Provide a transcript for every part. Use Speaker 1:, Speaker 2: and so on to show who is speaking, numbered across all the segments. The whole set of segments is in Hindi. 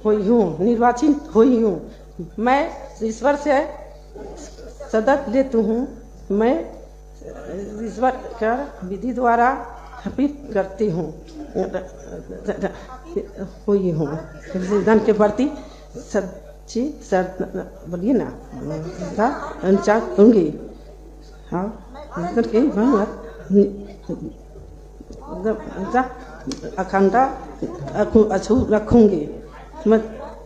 Speaker 1: हुई हूँ, निर्वाचित हुई हूँ। मैं ईश्वर से सदत लेती हूँ। मैं ईश्वर का विधि द्वारा स्थापित करती हूँ हुई हूँ। संविधान के प्रति सच्ची बोलिए ना चाहूँगी। हाँ, अखंडा अछूत रखूँगी। मैं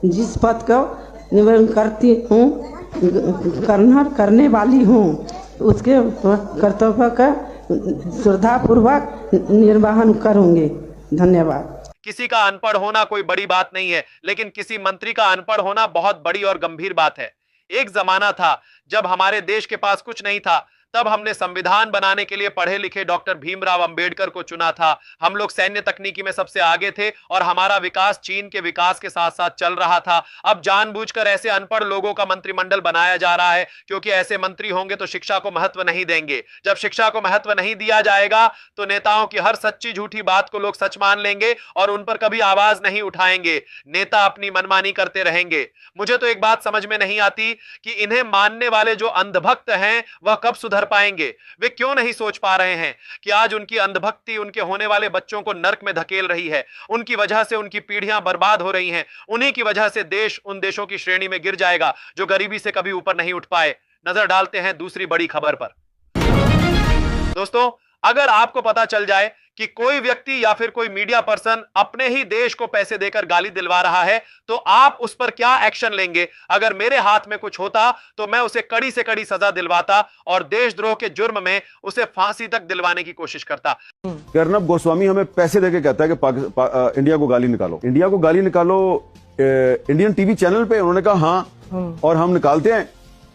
Speaker 1: जिस पद को निवेदन करती हूँ करने वाली हूँ, उसके कर्तव्य का श्रद्धापूर्वक निर्वहन करूँगी। धन्यवाद।
Speaker 2: किसी का अनपढ़ होना कोई बड़ी बात नहीं है, लेकिन किसी मंत्री का अनपढ़ होना बहुत बड़ी और गंभीर बात है। एक जमाना था जब हमारे देश के पास कुछ नहीं था, तब हमने संविधान बनाने के लिए पढ़े लिखे डॉक्टर भीमराव अंबेडकर को चुना था। हम लोग सैन्य तकनीकी में सबसे आगे थे और हमारा विकास चीन के विकास के साथ साथ चल रहा था। अब जानबूझकर ऐसे अनपढ़ लोगों का मंत्रिमंडल बनाया जा रहा है, क्योंकि ऐसे मंत्री होंगे तो शिक्षा को महत्व नहीं देंगे। जब शिक्षा को महत्व नहीं दिया जाएगा तो नेताओं की हर सच्ची झूठी बात को लोग सच मान लेंगे और उन पर कभी आवाज नहीं उठाएंगे। नेता अपनी मनमानी करते रहेंगे। मुझे तो एक बात समझ में नहीं आती कि इन्हें मानने वाले जो अंधभक्त हैं वह कब सुधर पाएंगे। वे क्यों नहीं सोच पा रहे हैं कि आज उनकी अंधभक्ति उनके होने वाले बच्चों को नर्क में धकेल रही है। उनकी वजह से उनकी पीढ़ियां बर्बाद हो रही हैं। उन्हीं की वजह से देश उन देशों की श्रेणी में गिर जाएगा जो गरीबी से कभी ऊपर नहीं उठ पाए। नजर डालते हैं दूसरी बड़ी खबर पर। दोस्तों, अगर आपको पता चल जाए कि कोई व्यक्ति या फिर कोई मीडिया पर्सन अपने ही देश को पैसे देकर गाली दिलवा रहा है, तो आप उस पर क्या एक्शन लेंगे? अगर मेरे हाथ में कुछ होता तो मैं उसे कड़ी से कड़ी सजा दिलवाता और देशद्रोह के जुर्म में उसे फांसी तक दिलवाने की कोशिश करता।
Speaker 3: अर्नब गोस्वामी हमें पैसे देके कहता है कि इंडिया को गाली निकालो, इंडिया को गाली निकालो। इंडियन टीवी चैनल पे उन्होंने कहा हाँ, और हम निकालते हैं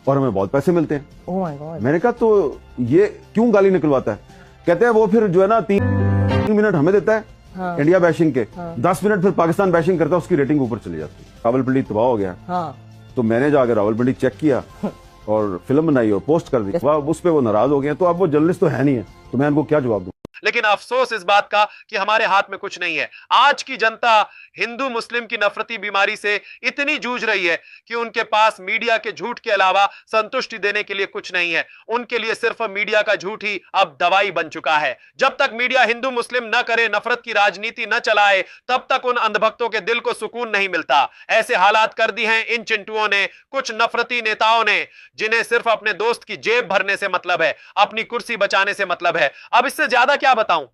Speaker 3: और हमें बहुत पैसे मिलते हैं।
Speaker 4: Oh my God.
Speaker 3: मैंने कहा तो ये क्यों गाली निकलवाता है? कहते हैं वो फिर जो है ना 3 मिनट हमें देता है हाँ, इंडिया बैशिंग के 10 मिनट फिर पाकिस्तान बैशिंग करता है, उसकी रेटिंग ऊपर चली जाती है। रावलपिंडी तबाह हो गया हाँ। तो मैंने जाकर रावलपिंडी चेक किया और फिल्म बनाई और पोस्ट कर दी। उस पर वो नाराज हो गए। तो अब वो जर्नलिस्ट तो है नहीं है, तो मैं उनको क्या जवाब दूं?
Speaker 2: लेकिन अफसोस इस बात का कि हमारे हाथ में कुछ नहीं है। आज की जनता हिंदू मुस्लिम की नफरती बीमारी से इतनी जूझ रही है कि उनके पास मीडिया के झूठ के अलावा संतुष्टि देने के लिए कुछ नहीं है। उनके लिए सिर्फ मीडिया का झूठ ही अब दवाई बन चुका है। जब तक मीडिया हिंदू मुस्लिम न करे, नफरत की राजनीति न चलाए, तब तक उन अंधभक्तों के दिल को सुकून नहीं मिलता। ऐसे हालात कर दी हैं इन चिंटुओं ने, कुछ नफरती नेताओं ने, जिन्हें सिर्फ अपने दोस्त की जेब भरने से मतलब है, अपनी कुर्सी बचाने से मतलब है। अब इससे ज्यादा क्या बताऊं?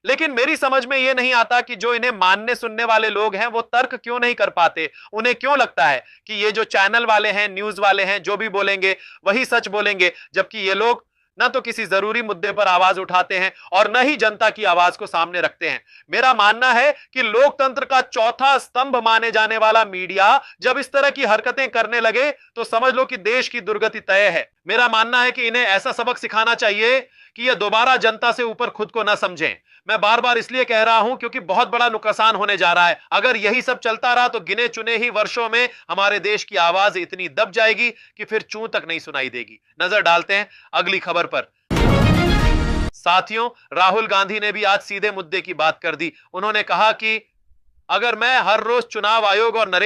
Speaker 2: लेकिन मेरी समझ में यह नहीं आता कि जो इन्हें मानने सुनने वाले लोग हैं वो तर्क क्यों नहीं कर पाते। उन्हें क्यों लगता है कि ये जो चैनल वाले हैं, न्यूज वाले हैं, जो भी बोलेंगे वही सच बोलेंगे, जबकि ये लोग ना तो किसी जरूरी मुद्दे पर आवाज उठाते हैं और न ही जनता की आवाज को सामने रखते हैं। मेरा मानना है कि लोकतंत्र का चौथा स्तंभ माने जाने वाला मीडिया जब इस तरह की हरकतें करने लगे तो समझ लो कि देश की दुर्गति तय है। मेरा मानना है कि इन्हें ऐसा सबक सिखाना चाहिए कि ये दोबारा जनता से ऊपर खुद को न समझें। मैं बार बार इसलिए कह रहा हूं क्योंकि बहुत बड़ा नुकसान होने जा रहा है। अगर यही सब चलता रहा तो गिने चुने ही वर्षों में हमारे देश की आवाज इतनी दब जाएगी कि फिर चूं तक नहीं सुनाई देगी। नजर डालते हैं अगली खबर पर। साथियों, राहुल गांधी ने भी आज सीधे मुद्दे की बात कर दी। उन्होंने कहा कि अगर मैं हर रोज चुनाव आयोग और नरेंद्र